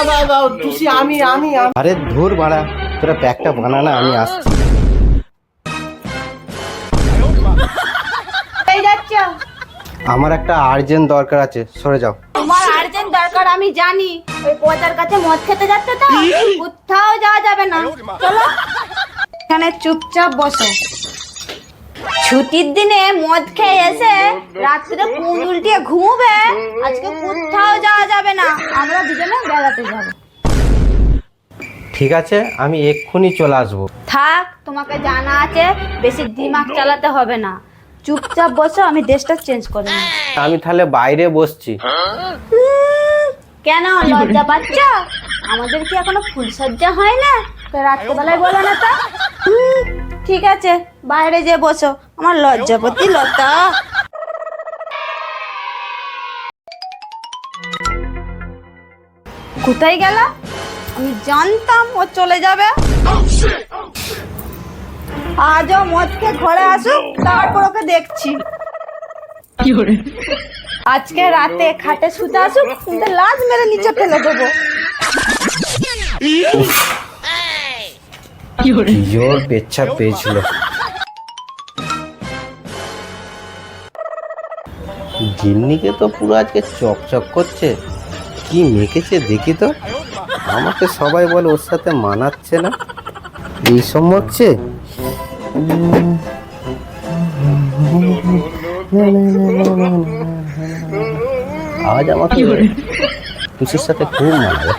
দাও টুসি আমি আরে ধুর বাড়া, তোরা প্যাকটা বানা না, আমি আসছি। আমার একটা আর্জেন্ট দরকার আছে, সরে যাও। তোমার আর্জেন্ট দরকার আমি জানি, ওই পচার কাছে মদ খেতে যাচ্ছে তো, কোথাও যাওয়া যাবে না, চলো এখানে চুপচাপ বসো। ছুটির দিনে মদ খেয়ে এসে রাত্রে কোন উল্টিয়ে ঘুমবে, আজকে কোথাও যাওয়া যাবে না, আমরা দুজনে বেড়াতে যাব। ঠিক আছে, আমি এক্ষুনি চলে আসবো। থাক, তোমাকে জানা আছে, বেশি দিমাগ চালাতে হবে না, চুপচাপ বসো, আমি দেশটা চেঞ্জ করে নেব। আমি তাহলে বাইরে বসছি। কেন লজ্জা পাচ্ছ? আমাদের কি এখনো ফুলসজ্জা হয় না? রাত্রেবেলায় বলো না তো। ঠিক আছে, বাইরে যে বসো, আমার লজ্জাপতি লতা। কোথায় গেল? আমি জানতাম ও চলে যাবে। আজও মদকে ঘরে আসুক, তারপর ওকে দেখছি। আজকে রাতে খাটে শুতে আসুক, কিন্তু লাজ মেরে নিচে ফেলে দেবো। জোর পেচ্ছাপ পেয়েছিল। গিন্নিকে তো পুরো আজকে চকচক করছে, কি মেখেছে দেখি তো। আমাকে সবাই বলে ওর সাথে মানাচ্ছে না, এই সব মাখছে। আজ আমাকে টুসির সাথে খুব মানাবে।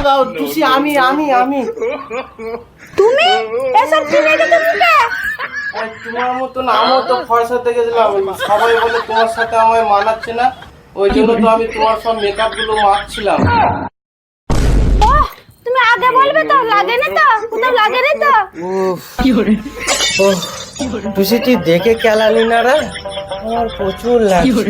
দাও টুসি আমি তুমি এসব কি রেখেছো মুখে? তোমার মতন আমিও তো ফর্সাতে গেছিলাম, সবাই বলে তোমার সাথে আমায় মানাচ্ছে না, ওই জন্য তো আমি তোমার সব মেকআপ গুলো মাখছিলাম। তুমি আগে বলবে তো, লাগে না তো, কোথাও লাগে না তো। টুসি তুই দেখে কেলালি না রে, আমার প্রচুর লাগছে।